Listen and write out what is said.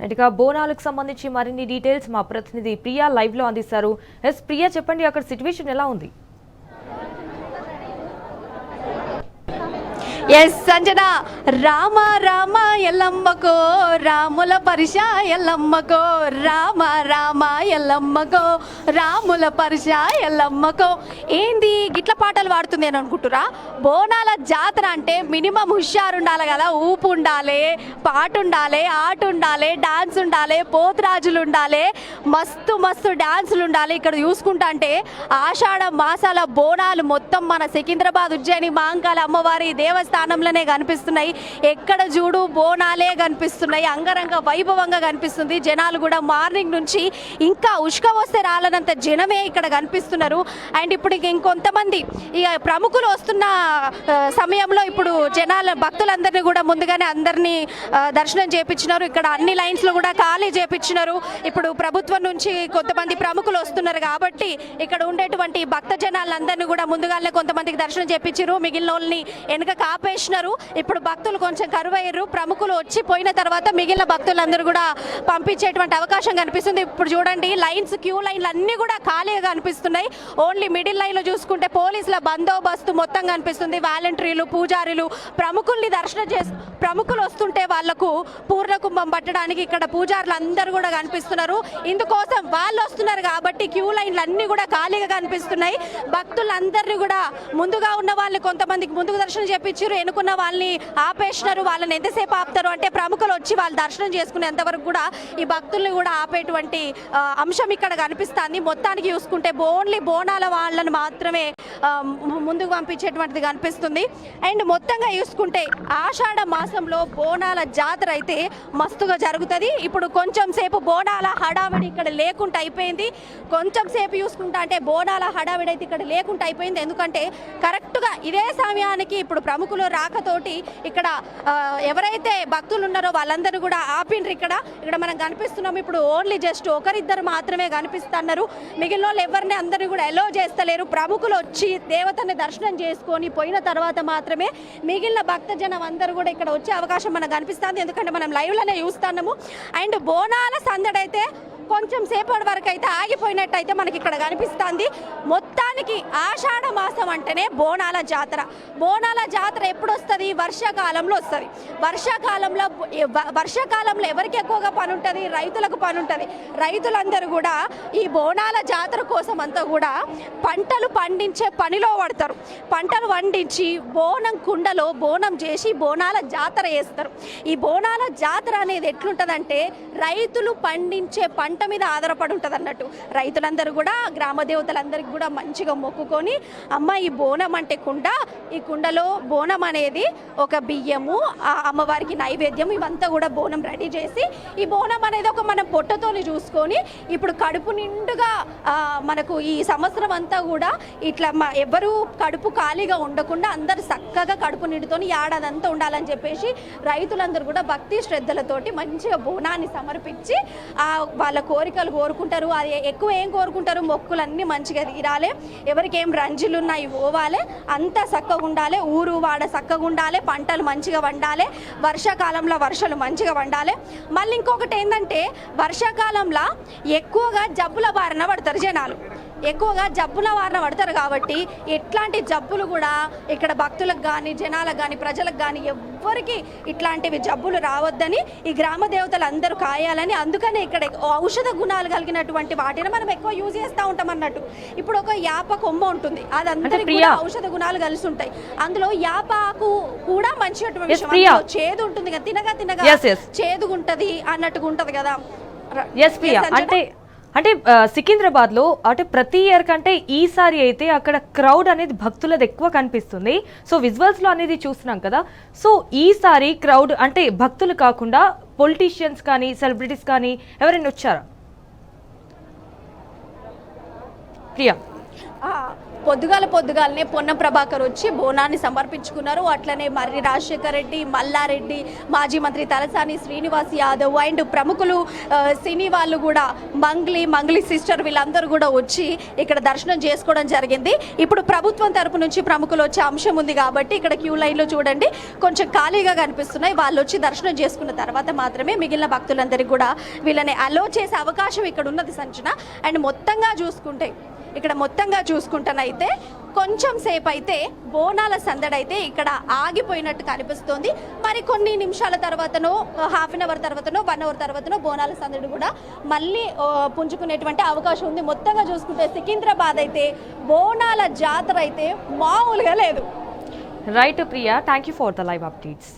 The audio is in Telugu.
ఇక బోనాలకు సంబంధించి మరిన్ని డీటెయిల్స్ మా ప్రతినిధి ప్రియా లైవ్ లో అందిస్తారు. ప్రియా చెప్పండి, అక్కడ సిచ్యువేషన్ ఎలా ఉంది? ఎస్ సంజన, రామ రామ ఎల్లమ్మకో రాముల పరిష ఎల్లమ్మకో, రామ రామ ఎల్లమ్మకో రాముల పరిష ఎల్లమ్మకో. ఏంది గిట్ల పాటలు పాడుతుంది అని అనుకుంటురా? బోనాల జాతర అంటే మినిమం హుషారు ఉండాలి కదా, ఊపు ఉండాలి, పాట ఉండాలి, ఆట ఉండాలి, డాన్స్ ఉండాలి, పోతురాజులు ఉండాలి, మస్తు మస్తు డాన్సులు ఉండాలి. ఇక్కడ చూసుకుంటా అంటే ఆషాఢ మాసాల బోనాలు మొత్తం మన సికింద్రాబాద్ ఉజ్జయిని మహంకాళి అమ్మవారి దేవస్థానంలోనే కనిపిస్తున్నాయి. ఎక్కడ చూడు బోనాలే కనిపిస్తున్నాయి, అంగరంగ వైభవంగా కనిపిస్తుంది. జనాలు కూడా మార్నింగ్ నుంచి ఇంకా ఉష్క వస్తే రాలనంత జనమే ఇక్కడ కనిపిస్తున్నారు. అండ్ ఇప్పుడు ఇంకొంతమంది ఇక ప్రముఖులు వస్తున్న సమయంలో ఇప్పుడు జనాల భక్తులందరినీ కూడా ముందుగానే అందరినీ దర్శనం చేపించినారు. ఇక్కడ అన్ని లైన్స్లో కూడా ఖాళీ చేపించినారు. ఇప్పుడు ప్రభుత్వం నుంచి కొంతమంది ప్రముఖులు వస్తున్నారు కాబట్టి ఇక్కడ ఉండేటువంటి భక్త జనాలందరినీ కూడా ముందుగానే కొంతమందికి దర్శనం చేపించారు, మిగిలిన వాళ్ళని వెనుక కాపేసినారు. ఇప్పుడు భక్తులు కొంచెం కరువయ్యారు. ప్రముఖులు వచ్చి పోయిన తర్వాత మిగిలిన భక్తులందరూ కూడా పంపించేటువంటి అవకాశం కనిపిస్తుంది. ఇప్పుడు చూడండి, లైన్స్ క్యూ లైన్లు అన్నీ కూడా ఖాళీగా కనిపిస్తున్నాయి. ఓన్లీ మిడిల్ లైన్లో చూసుకుంటే పోలీసుల బందోబస్తు మొత్తం కనిపిస్తుంది. వాలంటీర్లు, పూజారులు, ప్రముఖుల్ని దర్శనం ప్రముఖులు వస్తుంటే వాళ్లకు పూర్ణ కుంభం పట్టడానికి ఇక్కడ పూజారులు అందరూ కూడా కనిపిస్తున్నారు. ఇందుకోసం వాళ్ళు వస్తున్నారు కాబట్టి క్యూ లైన్లు అన్నీ కూడా ఖాళీగా కనిపిస్తున్నాయి. భక్తులందరినీ కూడా ముందుగా ఉన్న వాళ్ళని కొంతమందికి ముందుకు దర్శనం చేపించారు, ఎన్నుకున్న వాళ్ళని ఆపేసినారు. వాళ్ళని ఎంతసేపు ఆపుతారు అంటే ప్రముఖులు వచ్చి వాళ్ళు దర్శనం చేసుకునేంత వరకు కూడా ఈ భక్తుల్ని కూడా ఆపేటువంటి అంశం ఇక్కడ కనిపిస్తుంది. మొత్తానికి చూసుకుంటే ఓన్లీ బోనాల వాళ్ళని మాత్రమే ముందుకు పంపించేటువంటిది కనిపిస్తుంది. అండ్ మొత్తంగా చూసుకుంటే ఆషాఢ మాసంలో బోనాల జాతర అయితే మస్తుగా జరుగుతుంది. ఇప్పుడు కొంచెం సేపు బోనాల హడావిడి ఇక్కడ లేకుండా అయిపోయింది. కొంచెం సేపు చూసుకుంటా అంటే బోనాల హడావిడి అయితే ఇక్కడ లేకుండా అయిపోయింది. ఎందుకంటే కరెక్ట్గా ఇదే సమయానికి ఇప్పుడు ప్రముఖులు రాకతోటి ఇక్కడ ఎవరైతే భక్తులు ఉన్నారో వాళ్ళందరూ కూడా ఆపిండ్రు. ఇక్కడ మనం కనిపిస్తున్నాం. ఇప్పుడు ఓన్లీ జస్ట్ ఒకరిద్దరు మాత్రమే కనిపిస్తున్నారు. మిగిలిన వాళ్ళు ఎవరిని అందరినీ కూడా ఎలో చేస్తలేరు. ప్రముఖులు వచ్చి దేవతని దర్శనం చేసుకొని పోయిన తర్వాత మాత్రమే మిగిలిన భక్తజనం అందరూ కూడా ఇక్కడ వచ్చే అవకాశం మనకు కనిపిస్తుంది. ఎందుకంటే మనం లైవ్లోనే చూస్తున్నాము. అండ్ బోనాల సందడైతే కొంచెం సేపటి వరకు అయితే ఆగిపోయినట్టయితే మనకి ఇక్కడ కనిపిస్తుంది. మొత్తానికి ఆషాఢ మాసం అంటేనే బోనాల జాతర. బోనాల జాతర ఎప్పుడు వస్తుంది? వర్షాకాలంలో వస్తుంది. వర్షాకాలంలో ఎవరికి ఎక్కువగా పని ఉంటుంది? రైతులకు పని ఉంటుంది. రైతులందరూ కూడా ఈ బోనాల జాతర కోసం అంతా కూడా పంటలు పండించే పనిలో పడతారు. పంటలు పండించి బోనం కుండలో బోనం చేసి బోనాల జాతర వేస్తారు. ఈ బోనాల జాతర అనేది ఎట్లుంటుందంటే రైతులు పండించే పంట మీద ఆధారపడి ఉంటుంది అన్నట్టు. రైతులందరూ కూడా గ్రామ దేవతలందరికీ కూడా మంచిగా మొక్కుకొని, అమ్మ ఈ బోనం అంటే కుండ, ఈ కుండలో బోనం అనేది ఒక బియ్యము, అమ్మవారికి నైవేద్యం, ఇవంతా కూడా బోనం రెడీ చేసి ఈ బోనం అనేది ఒక మనం పొట్టతోని చూసుకొని ఇప్పుడు కడుపు నిండుగా మనకు ఈ సంవత్సరం అంతా కూడా ఇట్లా ఎవరు కడుపు ఖాళీగా ఉండకుండా అందరు చక్కగా కడుపు నిండుతోని ఏడాదంతా ఉండాలని చెప్పేసి రైతులందరూ కూడా భక్తి శ్రద్ధలతోటి మంచిగా బోనాన్ని సమర్పించి వాళ్ళ కోరికలు కోరుకుంటారు. అది ఎక్కువ ఏం కోరుకుంటారు? మొక్కులన్నీ మంచిగా తీరాలి, ఎవరికి ఏం రంజులు ఉన్నాయి పోవాలి, అంతా చక్కగా ఉండాలి, ఊరు వాడ చక్కగా ఉండాలి, పంటలు మంచిగా వండాలి, వర్షాకాలంలో వర్షాలు మంచిగా వండాలి. మళ్ళీ ఇంకొకటి ఏంటంటే వర్షాకాలంలో ఎక్కువగా జబ్బుల బారిన పడతారు జనాలు. ఎక్కువగా జబ్బుల వారిన పడతారు కాబట్టి ఎట్లాంటి జబ్బులు కూడా ఇక్కడ భక్తులకు కానీ జనాలకు కానీ ప్రజలకు కానీ ఎవ్వరికి ఇట్లాంటివి జబ్బులు రావద్దని ఈ గ్రామ దేవతలు అందరూ కాయాలని, అందుకనే ఇక్కడ ఔషధ గుణాలు కలిగినటువంటి వాటిని మనం ఎక్కువ యూజ్ చేస్తూ ఉంటాం అన్నట్టు. ఇప్పుడు ఒక యాప కొమ్మ ఉంటుంది, అది అందరికీ కూడా ఔషధ గుణాలు కలిసి ఉంటాయి. అందులో యాపాకు కూడా మంచిగా చేదు ఉంటుంది కదా, తినగా తినగా చేదుగుంటది అన్నట్టుగా ఉంటది కదా. అంటే సికింద్రాబాద్ లో అంటే ప్రతి ఇయర్ కంటే ఈసారి అయితే అక్కడ క్రౌడ్ అనేది భక్తులది ఎక్కువ కనిపిస్తుంది. సో విజువల్స్ లో అనేది చూస్తున్నాం కదా. సో ఈసారి క్రౌడ్ అంటే భక్తులు కాకుండా పొలిటీషియన్స్ కానీ సెలబ్రిటీస్ కానీ ఎవరైనా వచ్చారా ప్రియా? పొద్దుగాలనే పొన్నం ప్రభాకర్ వచ్చి బోనాన్ని సమర్పించుకున్నారు. అట్లనే మర్రి రాజశేఖర్ రెడ్డి, మల్లారెడ్డి, మాజీ మంత్రి తలసాని శ్రీనివాస్ యాదవ్ అండ్ ప్రముఖులు సినీ వాళ్ళు కూడా మంగ్లీ సిస్టర్ వీళ్ళందరూ కూడా వచ్చి ఇక్కడ దర్శనం చేసుకోవడం జరిగింది. ఇప్పుడు ప్రభుత్వం తరపు నుంచి ప్రముఖులు వచ్చే అంశం ఉంది కాబట్టి ఇక్కడ క్యూ లైన్లో చూడండి కొంచెం ఖాళీగా కనిపిస్తున్నాయి. వాళ్ళు వచ్చి దర్శనం చేసుకున్న తర్వాత మాత్రమే మిగిలిన భక్తులందరికీ కూడా వీళ్ళని అలో చేసే అవకాశం ఇక్కడ ఉన్నది సంచన. అండ్ మొత్తంగా చూసుకుంటానైతే కొంచెం సేపు అయితే బోనాల సందడి అయితే ఇక్కడ ఆగిపోయినట్టు కనిపిస్తోంది. మరి కొన్ని నిమిషాల తర్వాతనో హాఫ్ అన్ అవర్ తర్వాతనో 1 అవర్ తర్వాతనో బోనాల సందడి కూడా మళ్ళీ పుంజుకునేటువంటి అవకాశం ఉంది. మొత్తంగా చూసుకుంటే సికింద్రాబాద్ అయితే బోనాల జాతర అయితే మామూలుగా లేదు. Right Priya, thank you for the live updates.